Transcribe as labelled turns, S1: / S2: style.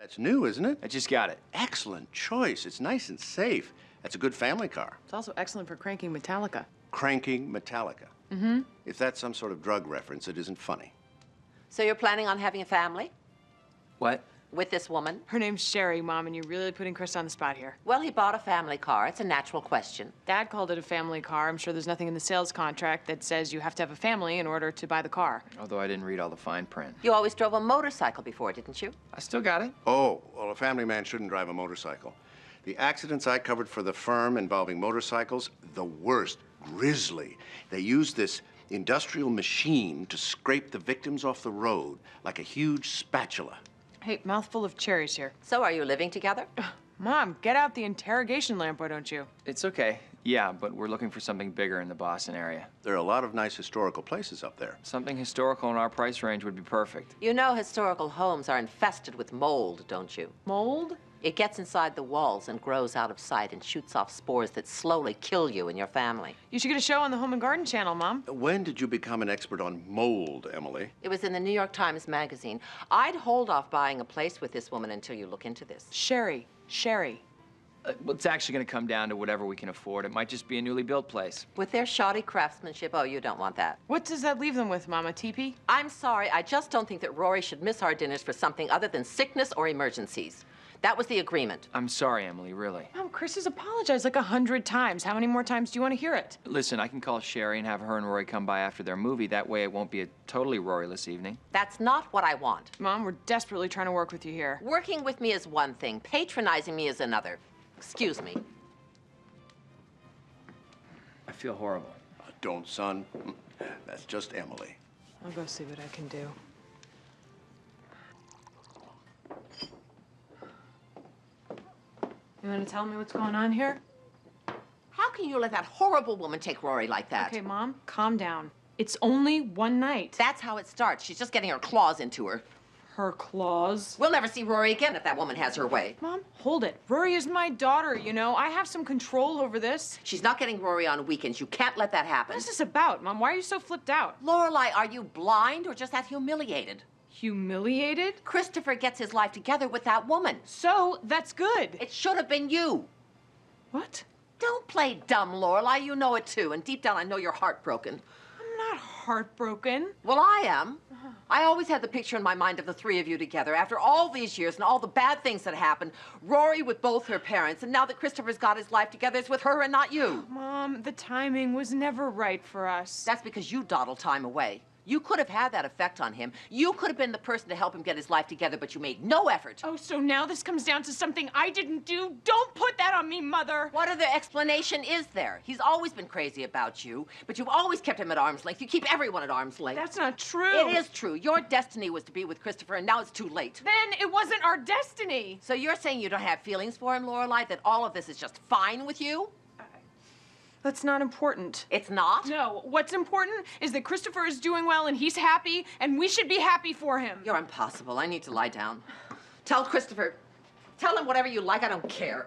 S1: That's new, isn't it?
S2: I just got it.
S1: Excellent choice. It's nice and safe. That's a good family car.
S3: It's also excellent for cranking Metallica.
S1: Cranking Metallica.
S3: Mm-hmm.
S1: If that's some sort of drug reference, it isn't funny.
S4: So you're planning on having a family
S2: What?
S4: with this woman?
S3: Her name's Sherry, Mom, and you're really putting Chris on the spot here.
S4: Well, he bought a family car. It's a natural question.
S3: Dad called it a family car. I'm sure there's nothing in the sales contract that says you have to have a family in order to buy the car.
S2: Although I didn't read all the fine print.
S4: You always drove a motorcycle before, didn't you?
S2: I still got it.
S1: Oh, well, a family man shouldn't drive a motorcycle. The accidents I covered for the firm involving motorcycles, the worst, grisly. They used this industrial machine to scrape the victims off the road like a huge spatula.
S3: Hey, mouthful of cherries here.
S4: So are you living together?
S3: Mom, get out the interrogation lamp, why don't you?
S2: It's okay. Yeah, but we're looking for something bigger in the Boston area.
S1: There are a lot of nice historical places up there.
S2: Something historical in our price range would be perfect.
S4: You know historical homes are infested with mold, don't you?
S3: Mold?
S4: It gets inside the walls and grows out of sight and shoots off spores that slowly kill you and your family.
S3: You should get a show on the Home and Garden Channel, Mom.
S1: When did you become an expert on mold, Emily?
S4: It was in the New York Times Magazine. I'd hold off buying a place with this woman until you look into this.
S3: Sherry.
S2: Well, it's actually going to come down to whatever we can afford. It might just be a newly built place.
S4: With their shoddy craftsmanship, oh, you don't want that.
S3: What does that leave them with, Mama? Teepee?
S4: I'm sorry, I just don't think that Rory should miss our dinners for something other than sickness or emergencies. That was the agreement.
S2: I'm sorry, Emily, really.
S3: Mom, Chris has apologized like 100 times. How many more times do you want to hear it?
S2: Listen, I can call Sherry and have her and Rory come by after their movie. That way it won't be a totally Rory-less evening.
S4: That's not what I want.
S3: Mom, we're desperately trying to work with you here.
S4: Working with me is one thing, patronizing me is another. Excuse me.
S2: I feel horrible.
S1: Don't, son. That's just Emily.
S3: I'll go see what I can do. You want to tell me what's going on here?
S4: How can you let that horrible woman take Rory like that?
S3: Okay, Mom, calm down. It's only one night.
S4: That's how it starts. She's just getting her claws into her.
S3: Her claws?
S4: We'll never see Rory again if that woman has her way.
S3: Mom, hold it. Rory is my daughter, you know. I have some control over this.
S4: She's not getting Rory on weekends. You can't let that happen.
S3: What is this about, Mom? Why are you so flipped out?
S4: Lorelai, are you blind or just that humiliated?
S3: Humiliated?
S4: Christopher gets his life together with that woman.
S3: So, that's good.
S4: It should have been you.
S3: What?
S4: Don't play dumb, Lorelai. You know it too. And deep down, I know you're heartbroken.
S3: I'm not heartbroken.
S4: Well, I am. I always had the picture in my mind of the three of you together. After all these years and all the bad things that happened, Rory with both her parents, and now that Christopher's got his life together, it's with her and not you.
S3: Mom, the timing was never right for us.
S4: That's because you dawdle time away. You could have had that effect on him. You could have been the person to help him get his life together, but you made no effort.
S3: Oh, so now this comes down to something I didn't do? Don't put that on me, Mother!
S4: What other explanation is there? He's always been crazy about you, but you've always kept him at arm's length. You keep everyone at arm's length.
S3: That's not true.
S4: It is true. Your destiny was to be with Christopher, and now it's too late.
S3: Then it wasn't our destiny.
S4: So you're saying you don't have feelings for him, Lorelai, that all of this is just fine with you?
S3: That's not important.
S4: It's not?
S3: No, what's important is that Christopher is doing well and he's happy, and we should be happy for him.
S4: You're impossible. I need to lie down. Tell Christopher. Tell him whatever you like. I don't care.